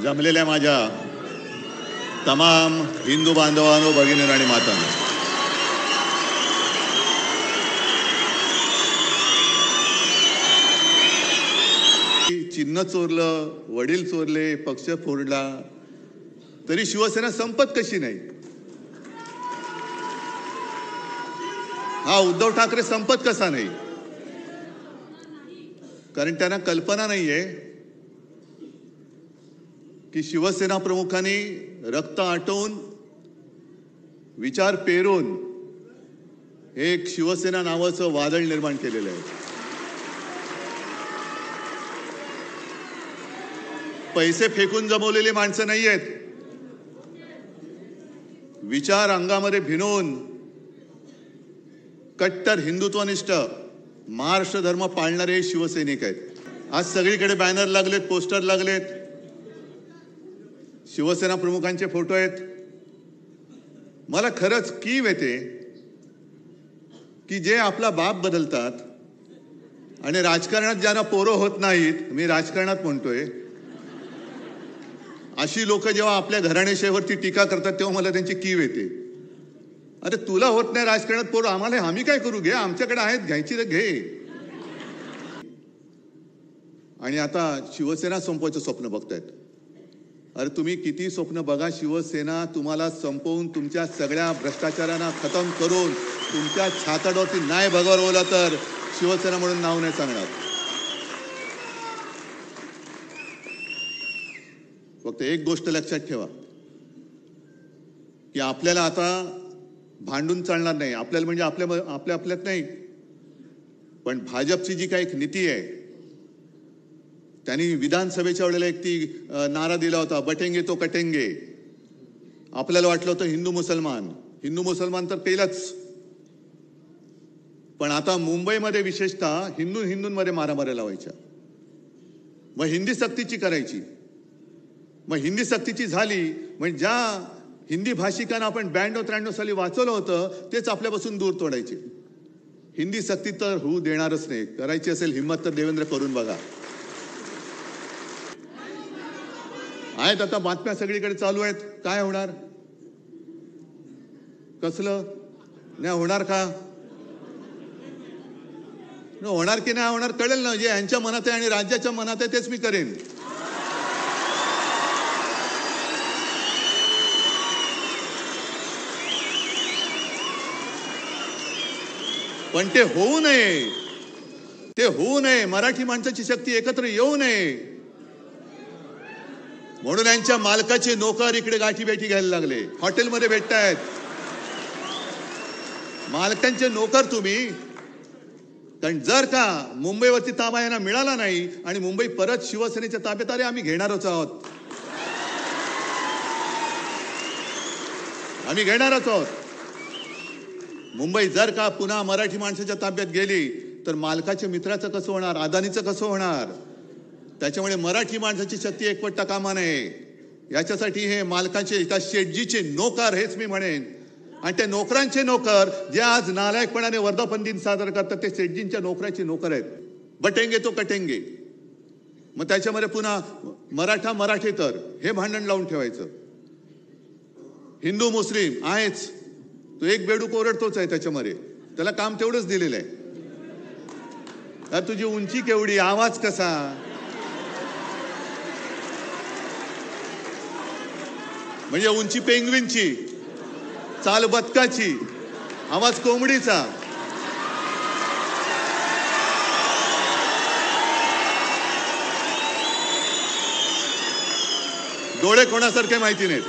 जमलेल्या माझ्या तमाम हिंदू बांधवांनो, भगिनींनो आणि मातांनो, चिन्ह चोरलं, वडील चोरले, पक्ष फोडला, तरी शिवसेना संपत कशी नाही? हा उद्धव ठाकरे संपत कसा नाही? कारण त्यांना कल्पना नाहीये की शिवसेना प्रमुखांनी रक्त आटवून विचार पेरून एक शिवसेना नावाचं वादळ निर्माण केलेलं आहे. पैसे फेकून जमवलेली माणसं नाही आहेत. विचार अंगामध्ये भिनवून कट्टर हिंदुत्वनिष्ठ महाराष्ट्र धर्म पाळणारे शिवसैनिक आहेत. आज सगळीकडे बॅनर लागलेत, पोस्टर लागलेत, शिवसेना प्रमुखांचे फोटो आहेत. मला खरंच कीव येते की जे आपला बाप बदलतात आणि राजकारणात ज्यांना पोरं होत नाहीत, मी राजकारणात म्हणतोय, अशी लोक जेव्हा आपल्या घराणेशाहीवरती टीका करतात तेव्हा मला त्यांची कीव येते. अरे तुला होत नाही राजकारणात पोरं, आम्हाला आम्ही काय करू? घे, आमच्याकडे आहेत, घ्यायची तर घे. आणि आता शिवसेना संपवायचं स्वप्न बघतायत. अरे तुम्ही किती स्वप्न बघा, शिवसेना तुम्हाला संपवून तुमच्या सगळ्या भ्रष्टाचारांना खतम करून तुमच्या छाताडोती नाही भगवला तर शिवसेना म्हणून नाव नाही सांगणार. फक्त एक गोष्ट लक्षात ठेवा की आपल्याला आता भांडून चालणार नाही. आपल्याला म्हणजे आपल्यात नाही, पण भाजपची जी काही एक नीती आहे, त्यांनी विधानसभेच्या वेळेला एक ती नारा दिला होता, बटेंगे तो कटेंगे. आपल्याला वाटलं होतं हिंदू मुसलमान तर केलंच, पण आता मुंबईमध्ये विशेषतः हिंदूंमध्ये मारामाऱ्या लावायच्या, मग हिंदी सक्तीची करायची. मग हिंदी सक्तीची झाली म्हणजे ज्या हिंदी भाषिकांना आपण 92-93 साली वाचवलं होतं तेच आपल्यापासून दूर तोडायचे. हिंदी सक्ती तर होऊ देणारच नाही. करायची असेल हिम्मत तर देवेंद्र करून बघा. आहेत आता बातम्या सगळीकडे चालू आहेत. काय होणार? कसलं नाही होणार? का होणार की नाही होणार कळेल ना. जे यांच्या मनात आहे आणि राज्याच्या मनात आहे तेच मी करेन. पण ते होऊ नये. मराठी माणसाची शक्ती एकत्र येऊ नये म्हणून यांच्या मालकाचे नोकर इकडे गाठीभेटी घ्यायला लागले. हॉटेलमध्ये भेटतायत मालकांचे नोकर तुम्ही. कारण जर का मुंबईवरती ताबा यांना मिळाला नाही आणि मुंबई परत शिवसेनेच्या ताब्यात आले, आम्ही घेणारच आहोत. मुंबई जर का पुन्हा मराठी माणसाच्या ताब्यात गेली तर मालकाच्या मित्राचं कसं होणार? अदानीचं कसं होणार? त्याच्यामुळे मराठी माणसाची शक्ती एकवटता कामा नये. याच्यासाठी हे मालकाचे त्या शेटजीचे नोकर, हेच मी म्हणेन, आणि त्या नोकरांचे नोकर जे आज नालायकपणाने वर्धापन दिन साजरा करतात ते शेटजींच्या नोकराचे नोकर आहेत. बटेंगे तो कटेंगे. मग त्याच्यामध्ये पुन्हा मराठेतर हे भांडण लावून ठेवायचं. हिंदू मुस्लिम आहेच, तो एक बेडूक ओरडतोच आहे त्याच्यामध्ये, त्याला काम तेवढंच दिलेलं आहे. तुझी उंची केवढी, आवाज कसा, म्हणजे उंची पेंग्विनची, चाल बदकाची, आवाज कोंबडीचा. डोळे कोणासारखे माहिती नाहीत.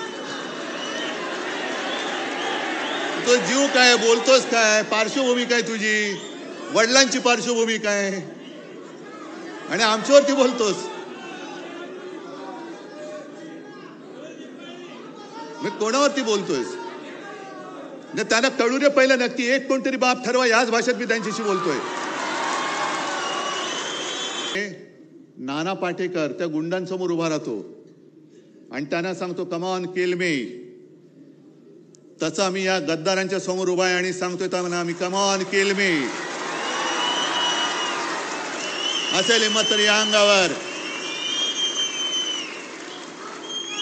तो जीव काय, बोलतोस काय, पार्श्वभूमी काय तुझी, वडिलांची पार्श्वभूमी काय, आणि आमच्यावरती बोलतोस. मी कोणावरती बोलतोयस? त्यांना कळू दे पहिलं नक्की. एक कोणतरी बाप ठरवा. याच भाषेत मी त्यांच्याशी बोलतोय. नाना पाटेकर त्या गुंडांसमोर उभा राहतो आणि त्यांना सांगतो कम ऑन किल मी. तसं आम्ही या गद्दारांच्या समोर उभा आहे आणि सांगतोय त्यांना आम्ही कम ऑन किल मी. असेल हिम्मत तर या अंगावर.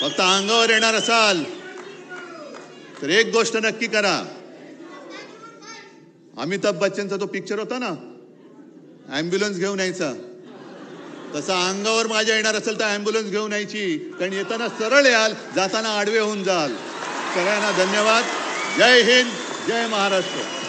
फक्त अंगावर येणार असाल तर एक गोष्ट नक्की करा. अमिताभ बच्चनचा तो पिक्चर होता ना, ॲम्ब्युलन्स घेऊन यायचा, तसा अंगावर माझ्या येणार असेल तर ॲम्ब्युलन्स घेऊन यायची. कारण येताना सरळ याल, जाताना आडवे होऊन जाल. सगळ्यांना धन्यवाद. जय हिंद, जय महाराष्ट्र.